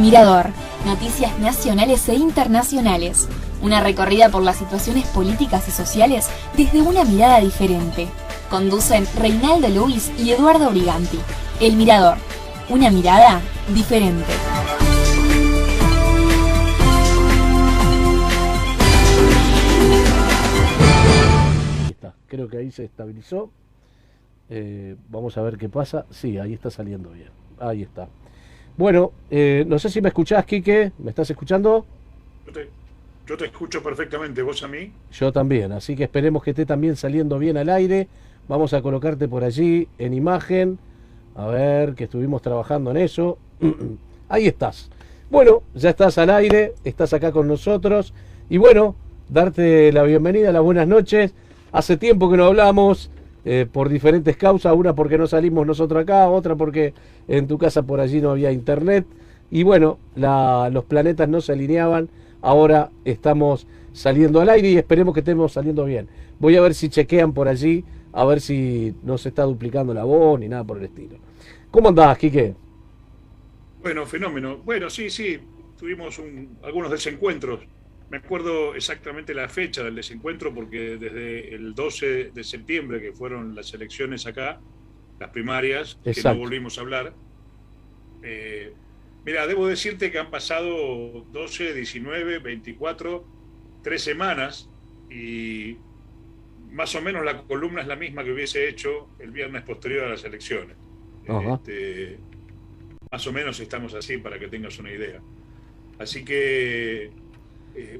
Mirador, noticias nacionales e internacionales. Una recorrida por las situaciones políticas y sociales desde una mirada diferente. Conducen Reinaldo Luis y Eduardo Briganti. El Mirador, una mirada diferente. Ahí está, creo que ahí se estabilizó. Vamos a ver qué pasa. Sí, ahí está saliendo bien. Ahí está. Bueno, no sé si me escuchás, Quique. ¿Me estás escuchando? Yo te escucho perfectamente, ¿vos a mí? Yo también, así que esperemos que esté también saliendo bien al aire. Vamos a colocarte por allí en imagen. A ver, que estuvimos trabajando en eso. Ahí estás. Bueno, ya estás al aire, estás acá con nosotros. Y bueno, darte la bienvenida, las buenas noches. Hace tiempo que no hablamos, por diferentes causas. Una porque no salimos nosotros acá, otra porque en tu casa por allí no había internet. Y bueno, los planetas no se alineaban. Ahora estamos saliendo al aire y esperemos que estemos saliendo bien. Voy a ver si chequean por allí, a ver si no se está duplicando la voz ni nada por el estilo. ¿Cómo andás, Quique? Bueno, fenómeno. Bueno, sí, tuvimos algunos desencuentros. Me acuerdo exactamente la fecha del desencuentro porque desde el 12 de septiembre, que fueron las elecciones acá, las primarias, Exacto. que no volvimos a hablar. Mira, debo decirte que han pasado 12, 19, 24, 3 semanas y más o menos la columna es la misma que hubiese hecho el viernes posterior a las elecciones. Más o menos estamos así para que tengas una idea. Así que,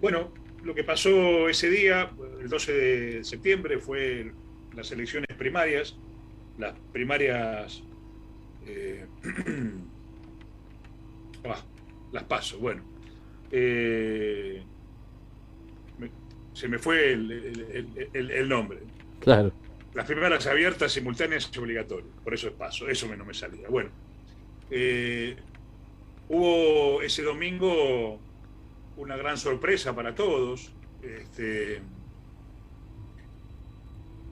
bueno, lo que pasó ese día, el 12 de septiembre, fue las elecciones primarias, las primarias... las paso, bueno. Se me fue el nombre. Claro. Las primarias abiertas, simultáneas y obligatorias. Por eso es paso, eso no me salía. Bueno, hubo ese domingo una gran sorpresa para todos.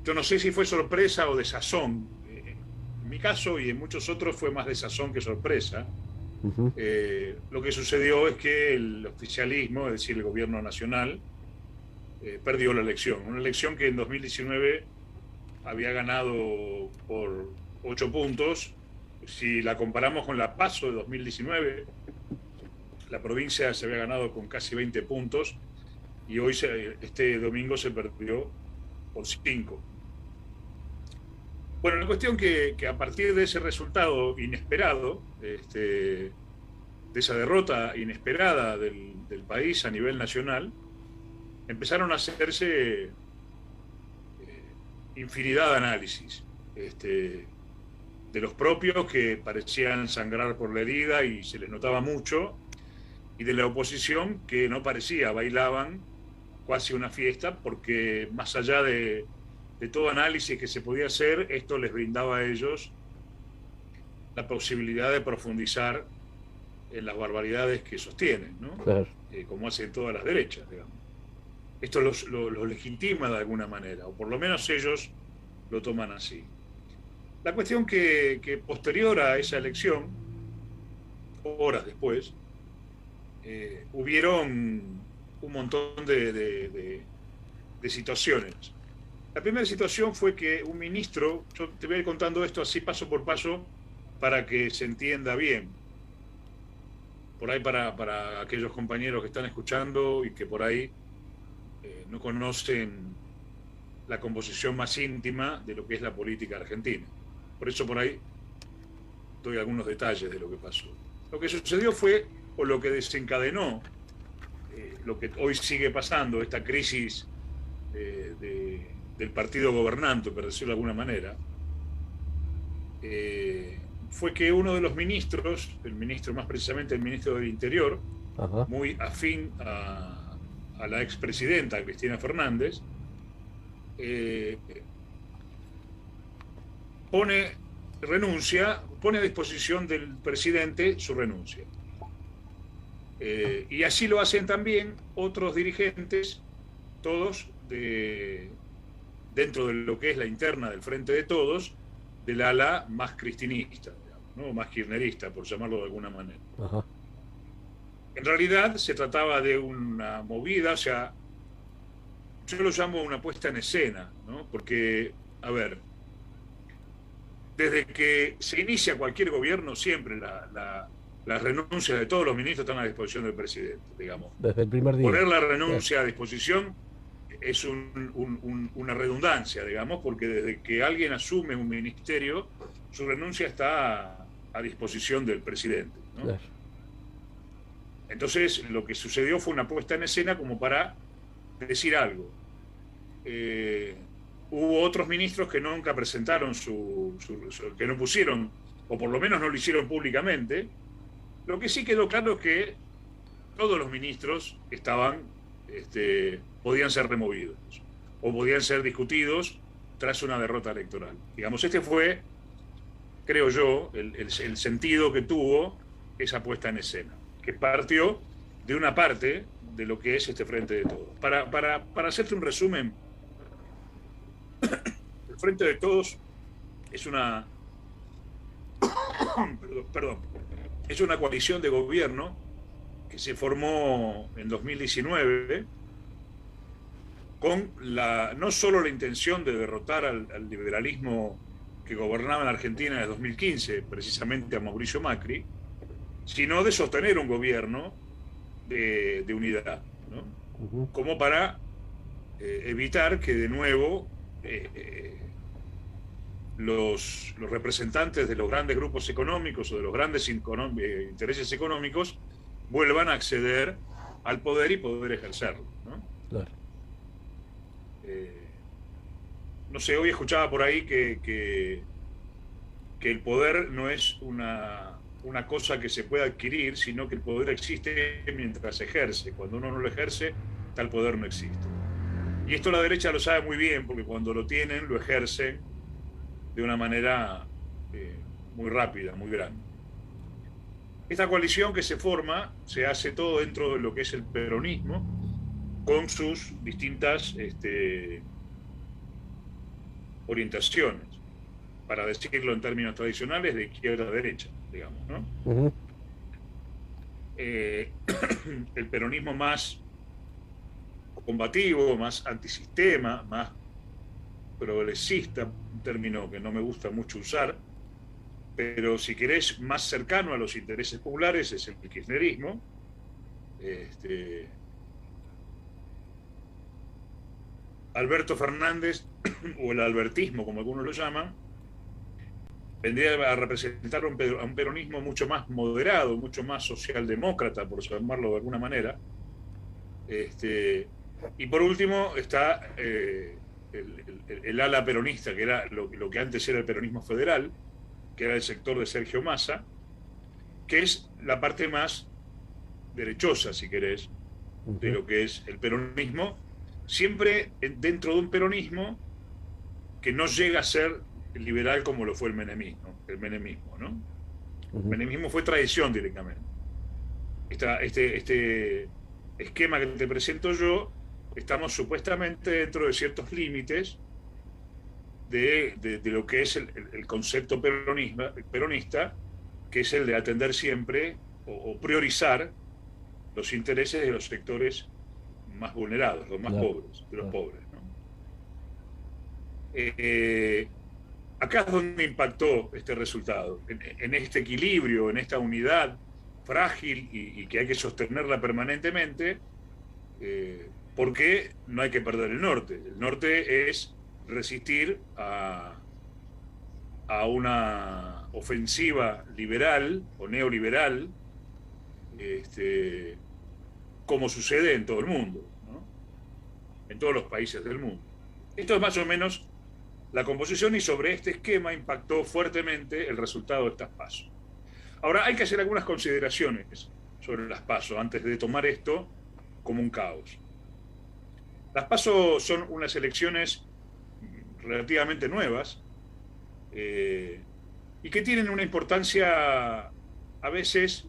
Yo no sé si fue sorpresa o desazón. En mi caso y en muchos otros fue más desazón que sorpresa. Uh-huh. Lo que sucedió es que el oficialismo, es decir, el gobierno nacional, perdió la elección. Una elección que en 2019 había ganado por 8 puntos. Si la comparamos con la PASO de 2019, la provincia se había ganado con casi 20 puntos y hoy, este domingo, se perdió por 5. Bueno, la cuestión que a partir de ese resultado inesperado, de esa derrota inesperada del país a nivel nacional, empezaron a hacerse infinidad de análisis de los propios que parecían sangrar por la herida y se les notaba mucho, y de la oposición que no parecía, bailaban casi una fiesta, porque más allá de todo análisis que se podía hacer, esto les brindaba a ellos la posibilidad de profundizar en las barbaridades que sostienen, ¿no? Claro. Como hacen todas las derechas, digamos. Esto los legitima de alguna manera, o por lo menos ellos lo toman así. La cuestión que posterior a esa elección, horas después, hubieron un montón de situaciones. La primera situación fue que un ministro, yo te voy a ir contando esto así paso por paso para que se entienda bien. Por ahí para aquellos compañeros que están escuchando y que por ahí no conocen la composición más íntima de lo que es la política argentina. Por eso por ahí doy algunos detalles de lo que pasó. Lo que sucedió fue, o lo que desencadenó, lo que hoy sigue pasando, esta crisis del partido gobernante, por decirlo de alguna manera, fue que uno de los ministros, el ministro más precisamente el ministro del Interior, Ajá. muy afín a la expresidenta Cristina Fernández, pone a disposición del presidente su renuncia. Y así lo hacen también otros dirigentes, todos dentro de lo que es la interna del Frente de Todos, del ala más cristinista, digamos, ¿no? Más kirchnerista, por llamarlo de alguna manera. Ajá. En realidad se trataba de una movida, o sea, yo lo llamo una puesta en escena, ¿no? Porque, a ver, desde que se inicia cualquier gobierno, siempre las renuncias de todos los ministros están a disposición del presidente, digamos. Desde el primer día. Poner la renuncia a disposición es una redundancia, digamos, porque desde que alguien asume un ministerio, su renuncia está a disposición del presidente, ¿no? Claro. Entonces, lo que sucedió fue una puesta en escena como para decir algo. Hubo otros ministros que nunca presentaron que no pusieron, o por lo menos no lo hicieron públicamente. Lo que sí quedó claro es que todos los ministros podían ser removidos o podían ser discutidos tras una derrota electoral. Digamos, este fue, creo yo, el sentido que tuvo esa puesta en escena, que partió de una parte de lo que es este Frente de Todos. Para hacerte un resumen, el Frente de Todos es una es una coalición de gobierno que se formó en 2019 con no solo la intención de derrotar al liberalismo que gobernaba en Argentina desde 2015, precisamente a Mauricio Macri, sino de sostener un gobierno de unidad, ¿no? Como para evitar que de nuevo los representantes de los grandes grupos económicos o de los grandes intereses económicos vuelvan a acceder al poder y poder ejercerlo, ¿no? Claro. No sé, hoy escuchaba por ahí que el poder no es una cosa que se pueda adquirir, sino que el poder existe mientras se ejerce. Cuando uno no lo ejerce, tal poder no existe. Y esto la derecha lo sabe muy bien, porque cuando lo tienen, lo ejercen de una manera muy rápida, muy grande. Esta coalición que se forma se hace todo dentro de lo que es el peronismo, con sus distintas orientaciones, para decirlo en términos tradicionales, de izquierda a derecha, digamos, ¿no? El peronismo más combativo, más antisistema, más progresista, un término que no me gusta mucho usar, pero si querés más cercano a los intereses populares, es el kirchnerismo. Alberto Fernández, o el albertismo, como algunos lo llaman, vendría a representar a un peronismo mucho más moderado, mucho más socialdemócrata, por llamarlo de alguna manera. Y por último está el ala peronista, que era lo que antes era el peronismo federal, que era el sector de Sergio Massa, que es la parte más derechosa, si querés, de lo que es el peronismo, siempre dentro de un peronismo que no llega a ser liberal como lo fue el menemismo, ¿no? El menemismo fue traición directamente. Este esquema que te presento yo, estamos supuestamente dentro de ciertos límites de lo que es el concepto peronista, que es el de atender siempre o priorizar los intereses de los sectores más vulnerados, los más pobres, de los pobres, ¿no? Acá es donde impactó este resultado, en este equilibrio, en esta unidad frágil y que hay que sostenerla permanentemente, porque no hay que perder el norte. El norte es resistir a una ofensiva liberal o neoliberal, como sucede en todo el mundo, ¿no? En todos los países del mundo. Esto es más o menos la composición, y sobre este esquema impactó fuertemente el resultado de estas PASO. Ahora, hay que hacer algunas consideraciones sobre las PASO antes de tomar esto como un caos. Las PASO son unas elecciones relativamente nuevas y que tienen una importancia a veces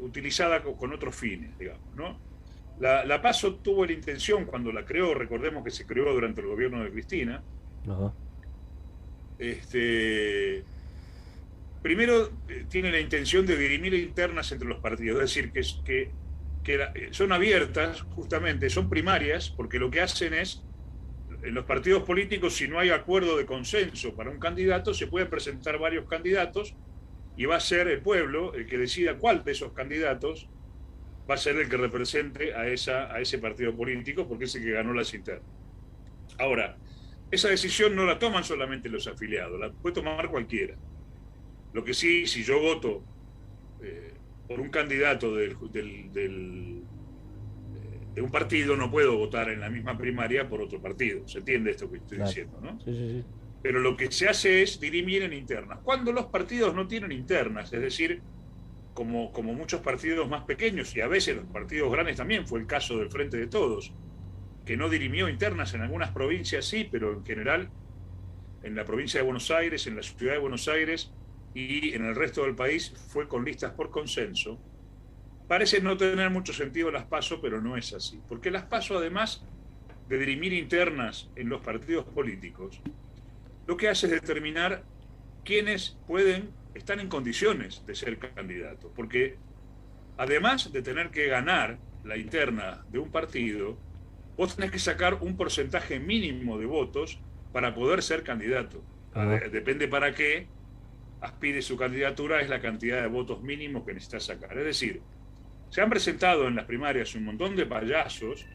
utilizada con otros fines, digamos, ¿no? La PASO tuvo la intención, cuando la creó, recordemos que se creó durante el gobierno de Cristina. Ajá. Primero tiene la intención de dirimir internas entre los partidos, es decir, que son abiertas, justamente, son primarias, porque lo que hacen es, en los partidos políticos, si no hay acuerdo de consenso para un candidato, se pueden presentar varios candidatos y va a ser el pueblo el que decida cuál de esos candidatos va a ser el que represente a ese partido político, porque es el que ganó las internas. Ahora, esa decisión no la toman solamente los afiliados, la puede tomar cualquiera. Lo que sí, si yo voto por un candidato de un partido, no puedo votar en la misma primaria por otro partido. ¿Se entiende esto que estoy diciendo, no? Sí, sí, sí. Pero lo que se hace es dirimir en internas. Cuando los partidos no tienen internas, es decir, como muchos partidos más pequeños, y a veces los partidos grandes también, fue el caso del Frente de Todos, que no dirimió internas en algunas provincias, sí, pero en general, en la provincia de Buenos Aires, en la ciudad de Buenos Aires y en el resto del país, fue con listas por consenso. Parece no tener mucho sentido las PASO, pero no es así. Porque las PASO, además de dirimir internas en los partidos políticos, lo que hace es determinar quiénes están en condiciones de ser candidatos. Porque además de tener que ganar la interna de un partido, vos tenés que sacar un porcentaje mínimo de votos para poder ser candidato. Depende para qué aspire su candidatura, es la cantidad de votos mínimos que necesitas sacar. Es decir, se han presentado en las primarias un montón de payasos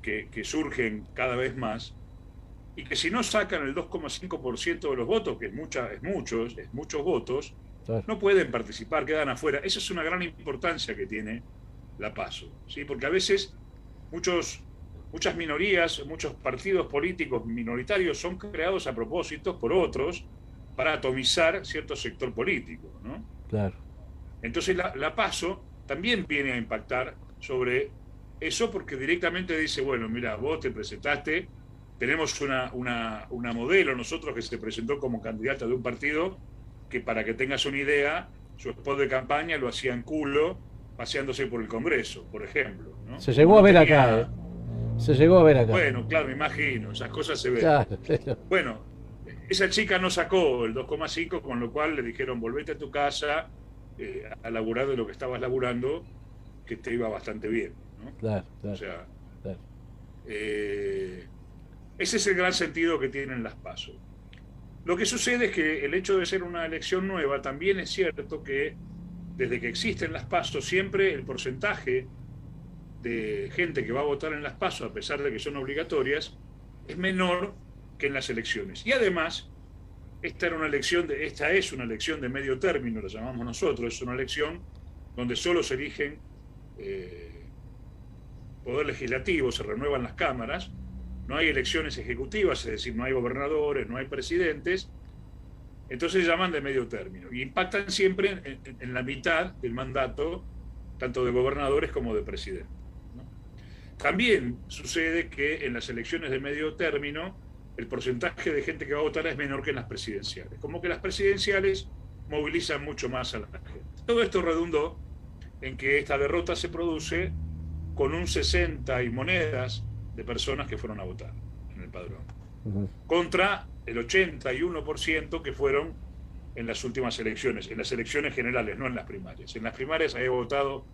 que surgen cada vez más y que si no sacan el 2,5% de los votos, que es muchos votos, claro, no pueden participar, quedan afuera. Esa es una gran importancia que tiene la PASO, ¿sí? Porque a veces muchas minorías, muchos partidos políticos minoritarios son creados a propósito por otros para atomizar cierto sector político, ¿no? Claro. Entonces la PASO también viene a impactar sobre eso, porque directamente dice, bueno, mira, vos te presentaste, tenemos una modelo nosotros que se presentó como candidata de un partido que, para que tengas una idea, su spot de campaña lo hacía en culo paseándose por el Congreso, por ejemplo, ¿no? Se llegó a ver acá, ¿eh? Se llegó a ver acá. Bueno, claro, me imagino, esas cosas se ven. Claro. Bueno, esa chica no sacó el 2,5, con lo cual le dijeron, volvete a tu casa a laburar de lo que estabas laburando, que te iba bastante bien, ¿no? Claro. O sea, claro. Ese es el gran sentido que tienen las PASO. Lo que sucede es que el hecho de ser una elección nueva, también es cierto que desde que existen las PASO, siempre el porcentaje de gente que va a votar en las PASO, a pesar de que son obligatorias, es menor que en las elecciones. Y además, esta es una elección de medio término, la llamamos nosotros, es una elección donde solo se eligen poder legislativo, se renuevan las cámaras, no hay elecciones ejecutivas, es decir, no hay gobernadores, no hay presidentes, entonces se llaman de medio término y impactan siempre en la mitad del mandato, tanto de gobernadores como de presidentes, ¿no? También sucede que en las elecciones de medio término el porcentaje de gente que va a votar es menor que en las presidenciales, como que las presidenciales movilizan mucho más a la gente. Todo esto redundó en que esta derrota se produce con un 60 y monedas de personas que fueron a votar en el padrón, contra el 81% que fueron en las últimas elecciones, en las elecciones generales, no en las primarias. En las primarias había votado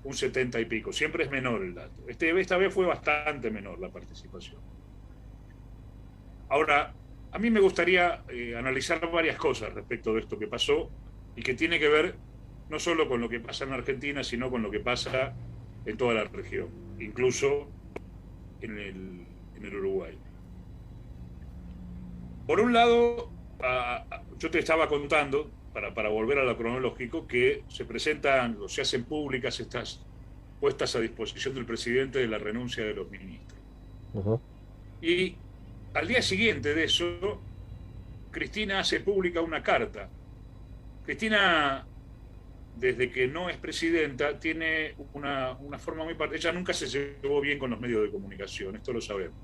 un 70 y pico, siempre es menor el dato. Esta vez fue bastante menor la participación. Ahora, a mí me gustaría analizar varias cosas respecto de esto que pasó y que tiene que ver no solo con lo que pasa en Argentina, sino con lo que pasa en toda la región, incluso en el Uruguay. Por un lado, yo te estaba contando, para volver a lo cronológico, que se presentan o se hacen públicas estas puestas a disposición del presidente de la renuncia de los ministros. Y al día siguiente de eso, Cristina hace pública una carta. Cristina, desde que no es presidenta, tiene una forma muy particular. Ella nunca se llevó bien con los medios de comunicación, esto lo sabemos.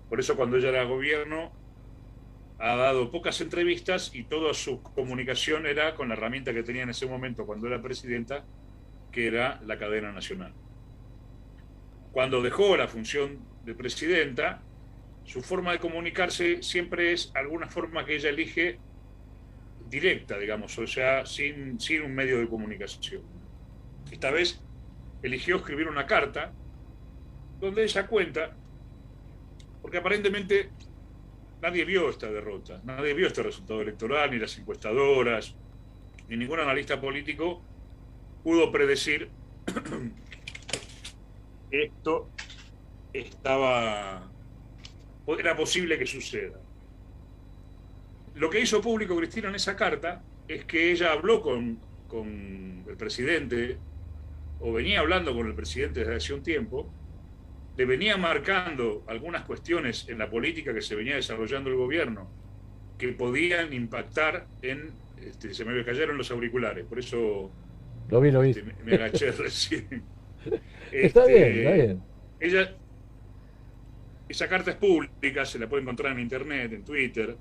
Por eso cuando ella era gobierno ha dado pocas entrevistas y toda su comunicación era con la herramienta que tenía en ese momento cuando era presidenta, que era la cadena nacional. Cuando dejó la función de presidenta, su forma de comunicarse siempre es alguna forma que ella elige directa, digamos, o sea, sin un medio de comunicación. Esta vez eligió escribir una carta donde ella cuenta, porque aparentemente nadie vio esta derrota, nadie vio este resultado electoral, ni las encuestadoras, ni ningún analista político pudo predecir que esto era posible que suceda. Lo que hizo público Cristina en esa carta es que ella habló con el presidente, o venía hablando con el presidente desde hace un tiempo, le venía marcando algunas cuestiones en la política que se venía desarrollando el gobierno que podían impactar en... se me cayeron los auriculares, por eso lo vi. Me agaché recién. Está bien. Esa carta es pública, se la puede encontrar en internet, en Twitter,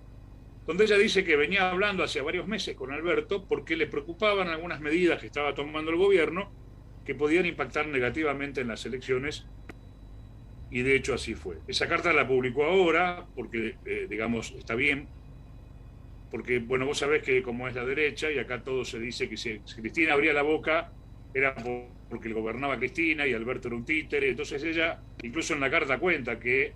donde ella dice que venía hablando hace varios meses con Alberto porque le preocupaban algunas medidas que estaba tomando el gobierno que podían impactar negativamente en las elecciones, y de hecho así fue. Esa carta la publicó ahora porque, digamos, está bien, porque, bueno, vos sabés que como es la derecha, y acá todo se dice que si Cristina abría la boca era porque le gobernaba Cristina y Alberto era un títere, entonces ella, incluso en la carta cuenta que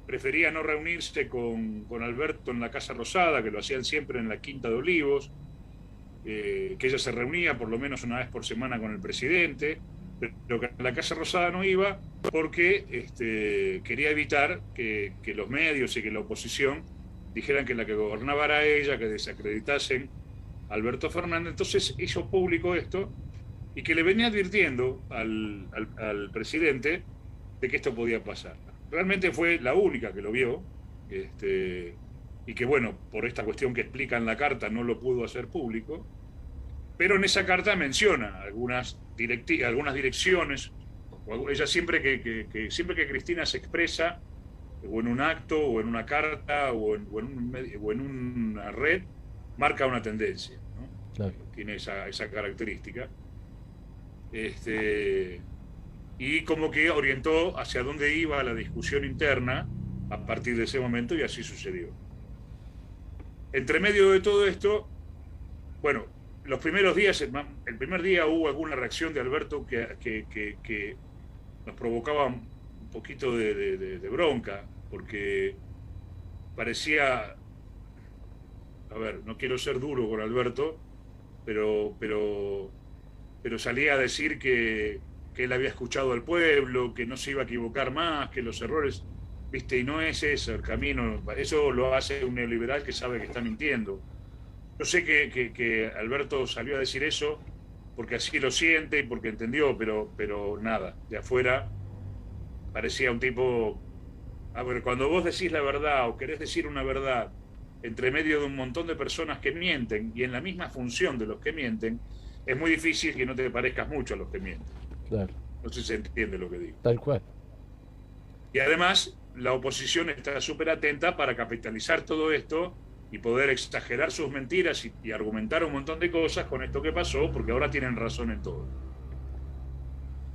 prefería no reunirse con Alberto en la Casa Rosada, que lo hacían siempre en la Quinta de Olivos, que ella se reunía por lo menos una vez por semana con el presidente, pero que a la Casa Rosada no iba porque quería evitar que los medios y que la oposición dijeran que la que gobernaba era ella, que desacreditasen a Alberto Fernández. Entonces hizo público esto y que le venía advirtiendo al presidente de que esto podía pasar. Realmente fue la única que lo vio, y que, bueno, por esta cuestión que explica en la carta no lo pudo hacer público, pero en esa carta menciona algunas direcciones. Ella siempre que Cristina se expresa, o en un acto, o en una carta, o en una red, marca una tendencia, ¿no? Claro. Tiene esa característica. Y como que orientó hacia dónde iba la discusión interna a partir de ese momento, y así sucedió. Entre medio de todo esto, bueno, los primeros días, el primer día hubo alguna reacción de Alberto que nos provocaba un poquito de bronca, porque parecía, a ver, no quiero ser duro con Alberto, pero salía a decir que él había escuchado al pueblo, que no se iba a equivocar más, que los errores, viste, y no es ese el camino. Eso lo hace un neoliberal que sabe que está mintiendo. Yo sé que Alberto salió a decir eso porque así lo siente y porque entendió, pero nada, de afuera parecía un tipo... A ver, cuando vos decís la verdad o querés decir una verdad entre medio de un montón de personas que mienten y en la misma función de los que mienten, es muy difícil que no te parezcas mucho a los que mienten. Claro. No sé si se entiende lo que digo. Tal cual. Y además, la oposición está súper atenta para capitalizar todo esto y poder exagerar sus mentiras y argumentar un montón de cosas con esto que pasó, porque ahora tienen razón en todo.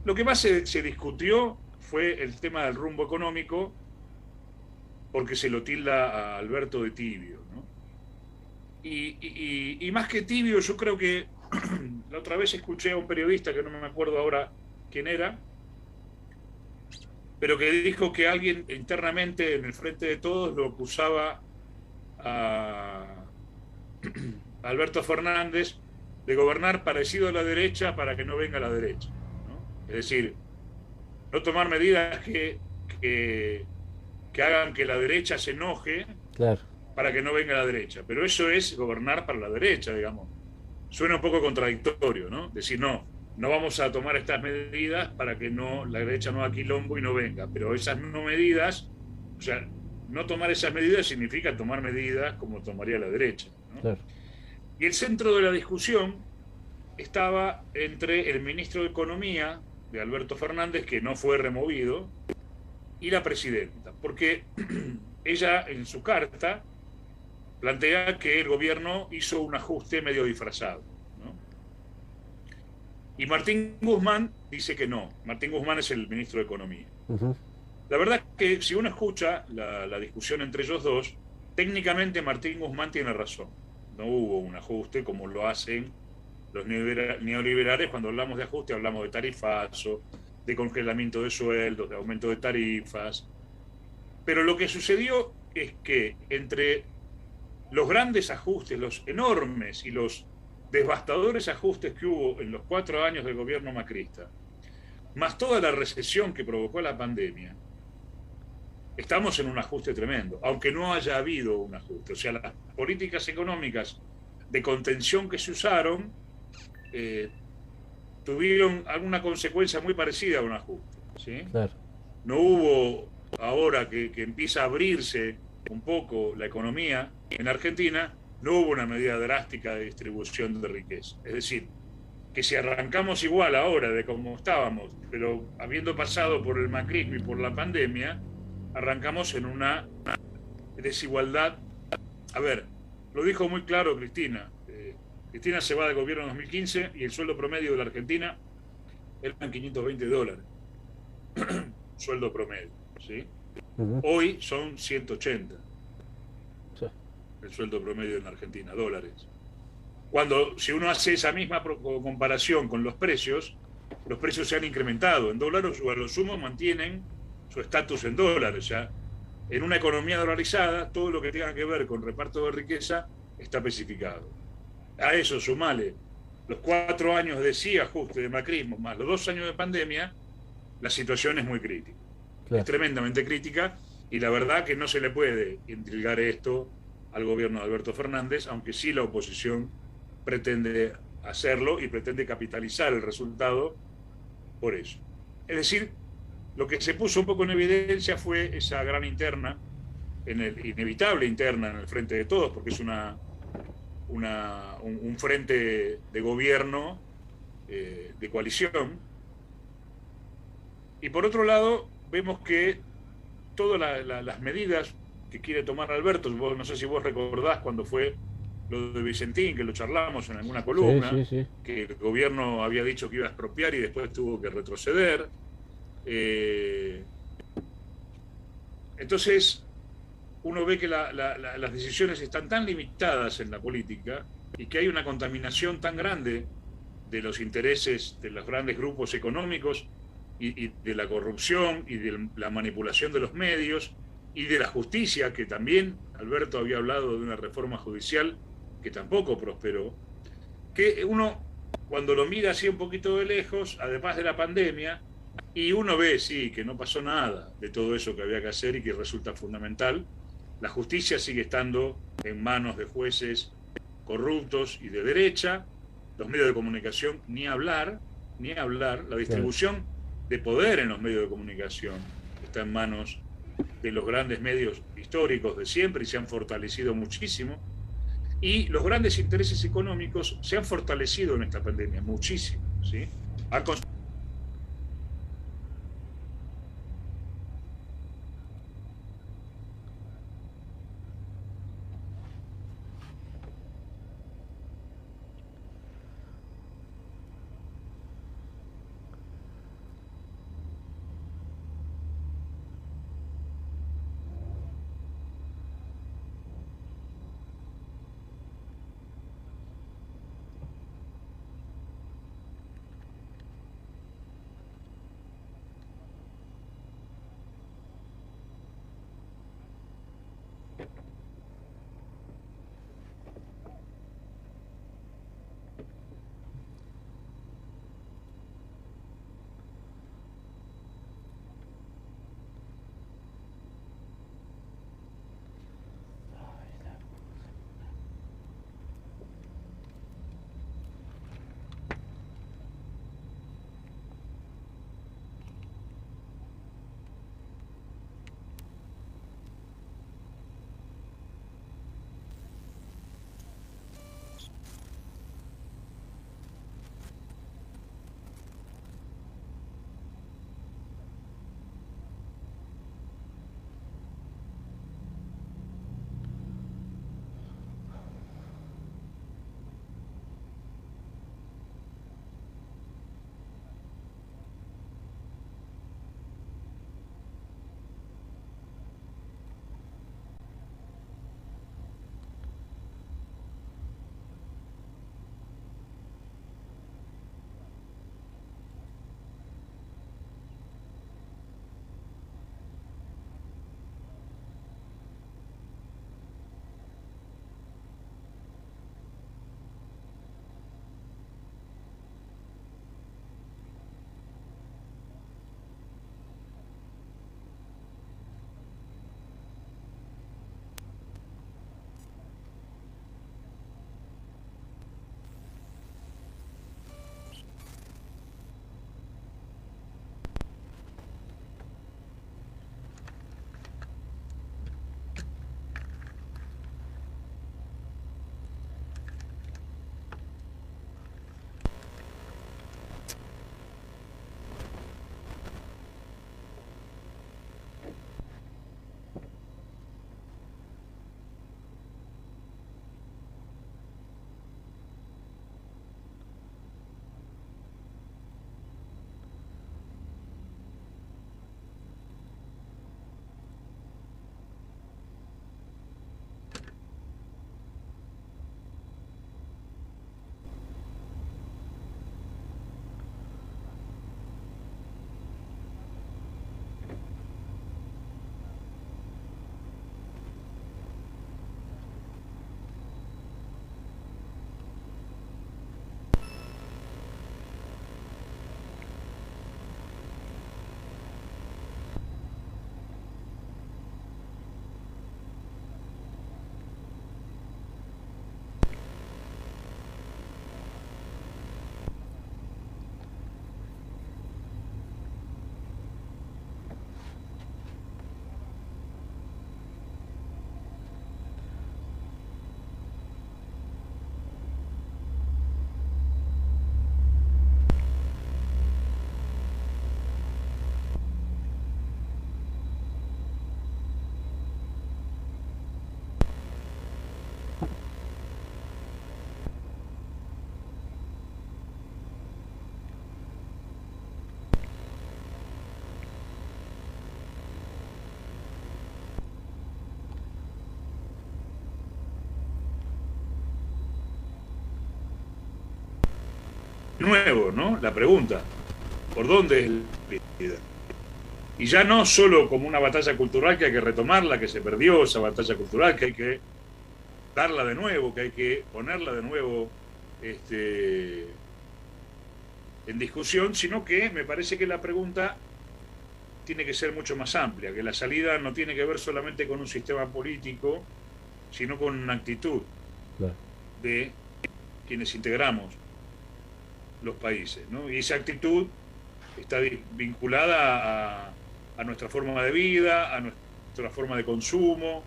Lo que más se discutió fue el tema del rumbo económico, porque se lo tilda a Alberto de tibio, ¿no? Y más que tibio, yo creo que la otra vez escuché a un periodista, que no me acuerdo ahora quién era, pero que dijo que alguien internamente en el Frente de Todos lo acusaba a Alberto Fernández de gobernar parecido a la derecha para que no venga la derecha, ¿no? Es decir, no tomar medidas que hagan que la derecha se enoje, claro, para que no venga la derecha. Pero eso es gobernar para la derecha, digamos. Suena un poco contradictorio, ¿no? Decir, no vamos a tomar estas medidas para que la derecha no haga quilombo y no venga. Pero esas no medidas, o sea, no tomar esas medidas significa tomar medidas como tomaría la derecha, ¿no? Claro. Y el centro de la discusión estaba entre el ministro de Economía, de Alberto Fernández, que no fue removido, y la presidenta, porque ella en su carta plantea que el gobierno hizo un ajuste medio disfrazado, ¿no? Y Martín Guzmán dice que no. Martín Guzmán es el ministro de Economía. Uh-huh. La verdad es que si uno escucha la discusión entre ellos dos, técnicamente Martín Guzmán tiene razón. No hubo un ajuste como lo hacen Los neoliberales, cuando hablamos de ajuste, hablamos de tarifazo, de congelamiento de sueldos, de aumento de tarifas. Pero lo que sucedió es que entre los grandes ajustes, los enormes y los devastadores ajustes que hubo en los 4 años del gobierno macrista, más toda la recesión que provocó la pandemia, estamos en un ajuste tremendo, aunque no haya habido un ajuste. O sea, las políticas económicas de contención que se usaron tuvieron alguna consecuencia muy parecida a un ajuste, ¿sí? Claro. No hubo, ahora que empieza a abrirse un poco la economía en Argentina, no hubo una medida drástica de distribución de riqueza. Es decir, que si arrancamos igual ahora de como estábamos, pero habiendo pasado por el macrismo y por la pandemia, arrancamos en una desigualdad. A ver, lo dijo muy claro Cristina. Cristina se va del gobierno en 2015 y el sueldo promedio de la Argentina eran $520. Sueldo promedio, ¿sí? Hoy son 180. Sí. El sueldo promedio en la Argentina, dólares. Cuando, si uno hace esa misma comparación con los precios se han incrementado en dólares o a lo sumo mantienen su estatus en dólares. Ya en una economía dolarizada, todo lo que tenga que ver con reparto de riqueza está especificado. A eso sumale los 4 años de sí ajuste de macrismo más los 2 años de pandemia, la situación es muy crítica. Claro. Es tremendamente crítica y la verdad que no se le puede intrigar esto al gobierno de Alberto Fernández, aunque sí la oposición pretende hacerlo y pretende capitalizar el resultado por eso. Es decir, lo que se puso un poco en evidencia fue esa gran interna, inevitable interna en el frente de todos, porque es un frente de gobierno de coalición. Y por otro lado, vemos que todas las medidas que quiere tomar Alberto, no sé si vos recordás cuando fue lo de Vicentín, que lo charlamos en alguna columna, sí. Que el gobierno había dicho que iba a expropiar y después tuvo que retroceder. Entonces, uno ve que las decisiones están tan limitadas en la política y que hay una contaminación tan grande de los intereses de los grandes grupos económicos y de la corrupción y de la manipulación de los medios y de la justicia, que también Alberto había hablado de una reforma judicial que tampoco prosperó, que uno, cuando lo mira así un poquito de lejos, además de la pandemia, y uno ve, sí, que no pasó nada de todo eso que había que hacer y que resulta fundamental, la justicia sigue estando en manos de jueces corruptos y de derecha, los medios de comunicación ni hablar, la distribución de poder en los medios de comunicación está en manos de los grandes medios históricos de siempre y se han fortalecido muchísimo, y los grandes intereses económicos se han fortalecido en esta pandemia muchísimo, ¿sí? nuevo, ¿no? La pregunta, ¿por dónde es la vida? Y ya no solo como una batalla cultural que hay que retomarla, que se perdió esa batalla cultural, que hay que darla de nuevo, que hay que ponerla de nuevo en discusión, sino que me parece que la pregunta tiene que ser mucho más amplia, que la salida no tiene que ver solamente con un sistema político, sino con una actitud de quienes integramos los países, ¿no? Y esa actitud está vinculada a nuestra forma de vida, a nuestra forma de consumo,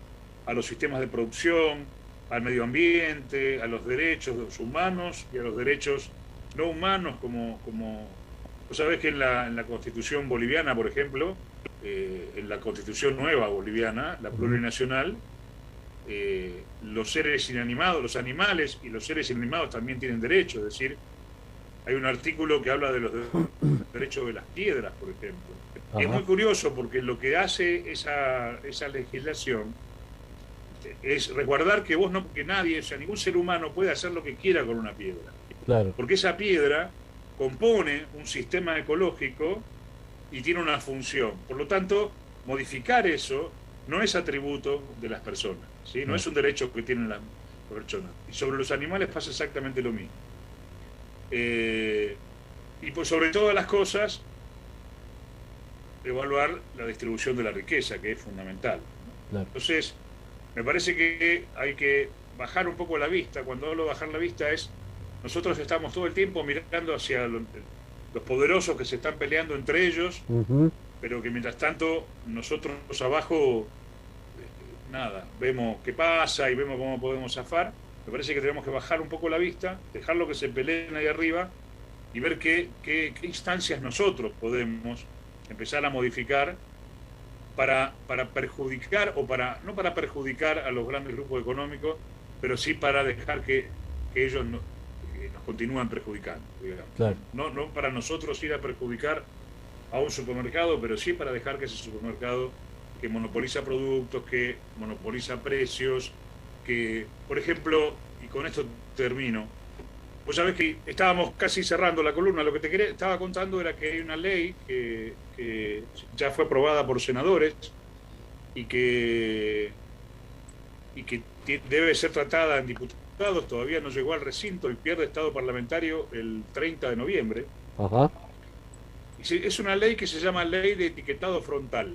a los sistemas de producción, al medio ambiente, a los derechos humanos y a los derechos no humanos, como vos sabés que en la Constitución boliviana, por ejemplo, en la Constitución nueva boliviana, la plurinacional, los seres inanimados, los animales y los seres inanimados también tienen derechos, es decir, hay un artículo que habla de los derechos de las piedras, por ejemplo. Ajá. Es muy curioso porque lo que hace esa legislación es resguardar que que nadie, o sea, ningún ser humano puede hacer lo que quiera con una piedra. Claro. Porque esa piedra compone un sistema ecológico y tiene una función. Por lo tanto, modificar eso no es atributo de las personas, ¿sí? No es un derecho que tienen las personas. Y sobre los animales pasa exactamente lo mismo. Y pues sobre todas las cosas, evaluar la distribución de la riqueza, que es fundamental. Claro. Entonces, me parece que hay que bajar un poco la vista. Cuando hablo de bajar la vista es, nosotros estamos todo el tiempo mirando hacia los poderosos que se están peleando entre ellos, pero que mientras tanto nosotros abajo, nada, vemos qué pasa y vemos cómo podemos zafar. Me parece que tenemos que bajar un poco la vista, dejarlo que se peleen ahí arriba y ver qué instancias nosotros podemos empezar a modificar para perjudicar, no para perjudicar a los grandes grupos económicos, pero sí para dejar que ellos nos continúen perjudicando, digamos. Claro. No para nosotros ir a perjudicar a un supermercado, pero sí para dejar que ese supermercado que monopoliza productos, que monopoliza precios, que, por ejemplo, y con esto termino, vos sabés que estábamos casi cerrando la columna, lo que estaba contando era que hay una ley que ya fue aprobada por senadores y que debe ser tratada en diputados, todavía no llegó al recinto y pierde estado parlamentario el 30 de noviembre. Ajá. Es una ley que se llama Ley de Etiquetado Frontal.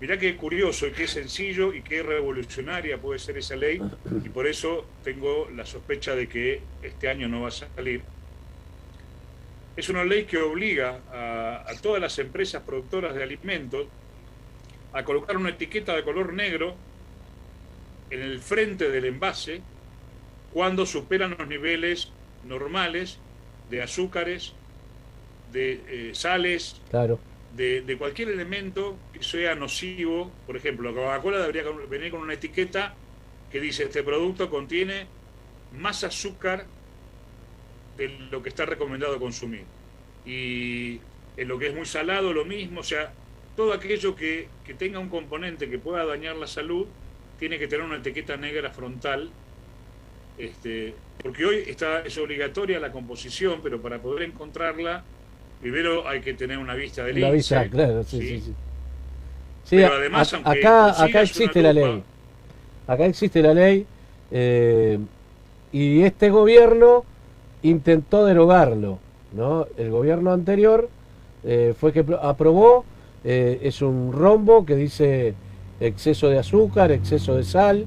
Mirá qué curioso y qué sencillo y qué revolucionaria puede ser esa ley, y por eso tengo la sospecha de que este año no va a salir. Es una ley que obliga a todas las empresas productoras de alimentos a colocar una etiqueta de color negro en el frente del envase cuando superan los niveles normales de azúcares, de sales, claro, de cualquier elemento que sea nocivo. Por ejemplo, la Coca-Cola debería venir con una etiqueta que dice: este producto contiene más azúcar de lo que está recomendado consumir. Y en lo que es muy salado, lo mismo. O sea, todo aquello que tenga un componente que pueda dañar la salud tiene que tener una etiqueta negra frontal, porque hoy es obligatoria la composición, pero para poder encontrarla primero hay que tener una vista del la INSEE, vista, claro, sí, ¿sí? Sí, sí. Sí, pero además, acá existe la ley. Acá existe la ley, y este gobierno intentó derogarlo, ¿no? El gobierno anterior fue que aprobó, es un rombo que dice exceso de azúcar, exceso de sal,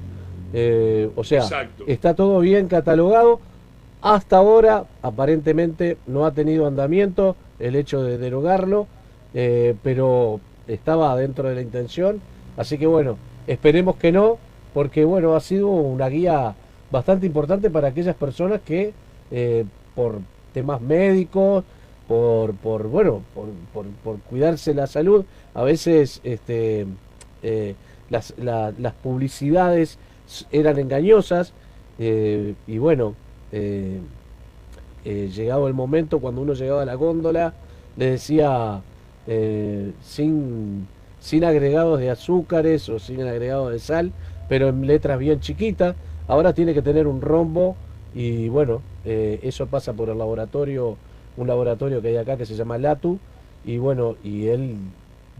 o sea, exacto, está todo bien catalogado. Hasta ahora aparentemente no ha tenido andamiento el hecho de derogarlo, pero estaba dentro de la intención, así que bueno, esperemos que no, porque bueno, ha sido una guía bastante importante para aquellas personas que por temas médicos, por cuidarse la salud, a veces las publicidades eran engañosas, y bueno, llegado el momento, cuando uno llegaba a la góndola, le decía sin agregados de azúcares o sin agregados de sal, pero en letras bien chiquitas. Ahora tiene que tener un rombo Y bueno, eso pasa por el laboratorio, un laboratorio que hay acá que se llama LATU, y bueno, y él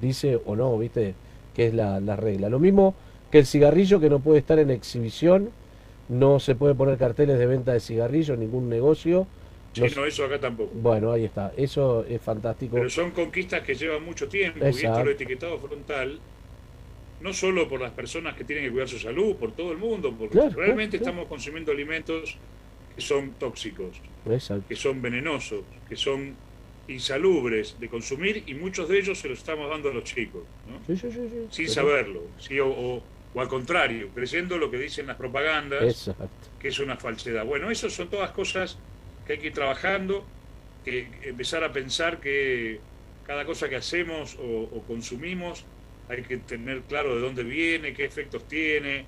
dice o no, viste, que es la regla. Lo mismo que el cigarrillo, que no puede estar en exhibición, no se puede poner carteles de venta de cigarrillos en ningún negocio. Sí, no, eso acá tampoco. Bueno, ahí está, eso es fantástico. Pero son conquistas que llevan mucho tiempo, y esto lo etiquetado frontal, no solo por las personas que tienen que cuidar su salud, por todo el mundo, porque realmente estamos consumiendo alimentos que son tóxicos, que son venenosos, que son insalubres de consumir, y muchos de ellos se los estamos dando a los chicos, ¿no? Sin saberlo, ¿sí? o al contrario, creyendo lo que dicen las propagandas, que es una falsedad. Bueno, eso son todas cosas que hay que ir trabajando, que empezar a pensar que cada cosa que hacemos o consumimos hay que tener claro de dónde viene, qué efectos tiene,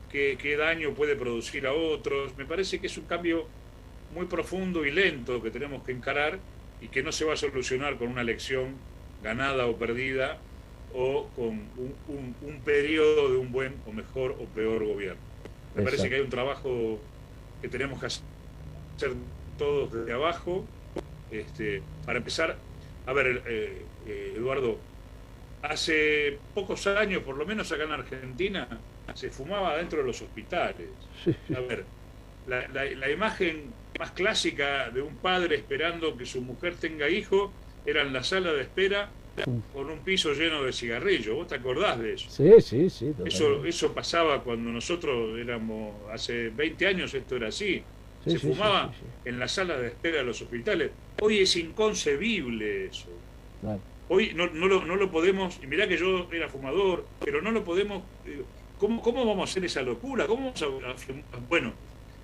qué daño puede producir a otros. Me parece que es un cambio muy profundo y lento que tenemos que encarar, y que no se va a solucionar con una elección ganada o perdida, o con un periodo de un buen o mejor o peor gobierno. Me parece que hay un trabajo que tenemos que hacer todos desde abajo, para empezar. A ver, Eduardo, hace pocos años, por lo menos acá en Argentina, se fumaba dentro de los hospitales. A ver, la imagen más clásica de un padre esperando que su mujer tenga hijo era en la sala de espera con un piso lleno de cigarrillos. ¿Vos te acordás de eso? Sí. Eso pasaba cuando nosotros éramos, hace 20 años esto era así. Se fumaba en la sala de espera de los hospitales. Hoy es inconcebible eso. Claro. Hoy no lo podemos, y mirá que yo era fumador, pero no lo podemos. ¿Cómo vamos a hacer esa locura? ¿Cómo vamos a bueno,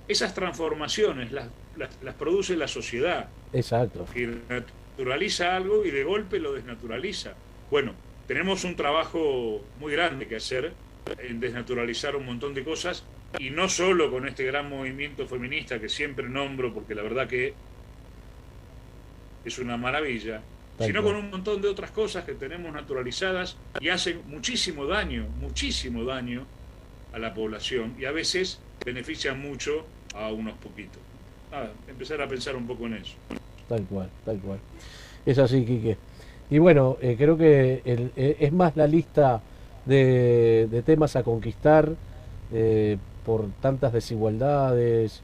esas transformaciones las produce la sociedad. Exacto. Que naturaliza algo y de golpe lo desnaturaliza. Bueno, tenemos un trabajo muy grande que hacer en desnaturalizar un montón de cosas, y no solo con este gran movimiento feminista que siempre nombro, porque la verdad que es una maravilla, sino con un montón de otras cosas que tenemos naturalizadas y hacen muchísimo daño a la población, y a veces benefician mucho a unos poquitos. Empezar a pensar un poco en eso. Tal cual. Es así, Quique. Y bueno, creo que es más la lista de temas a conquistar, por tantas desigualdades.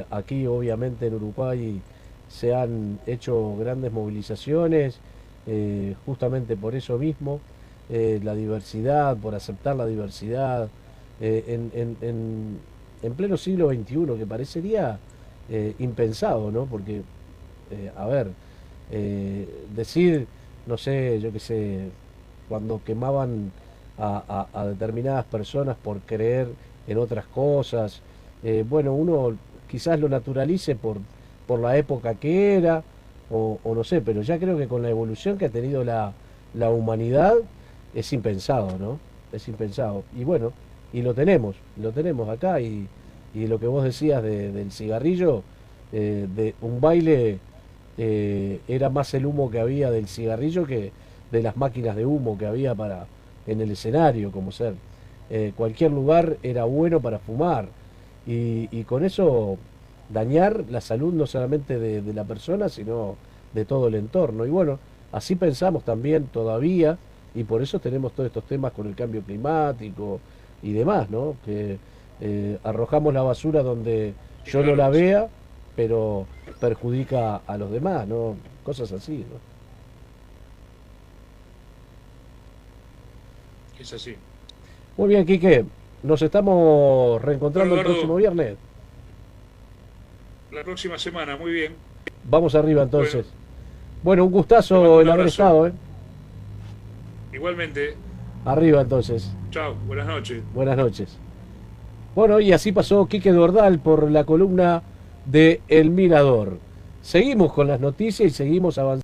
Aquí, obviamente, en Uruguay se han hecho grandes movilizaciones, justamente por eso mismo, la diversidad, por aceptar la diversidad, en pleno siglo XXI, que parecería impensado, ¿no? Porque, decir, no sé, yo qué sé, cuando quemaban a determinadas personas por creer en otras cosas, bueno, uno quizás lo naturalice por la época que era, o no sé, pero ya creo que con la evolución que ha tenido la humanidad es impensado, ¿no? Es impensado. Y bueno, y lo tenemos acá, y lo que vos decías del cigarrillo, de un baile, era más el humo que había del cigarrillo que de las máquinas de humo que había en el escenario, como ser. Cualquier lugar era bueno para fumar, y con eso dañar la salud no solamente de la persona, sino de todo el entorno. Y bueno, así pensamos también todavía, y por eso tenemos todos estos temas con el cambio climático y demás, ¿no? Que arrojamos la basura donde yo no la vea, pero perjudica a los demás, ¿no? Cosas así, ¿no? Es así. Muy bien, Quique, nos estamos reencontrando el próximo viernes. La próxima semana, muy bien. Vamos arriba entonces. Bueno, un gustazo el haber estado, ¿eh? Igualmente. Arriba entonces. Chao, buenas noches. Buenas noches. Bueno, y así pasó Quique Dordal por la columna de El Mirador. Seguimos con las noticias y seguimos avanzando.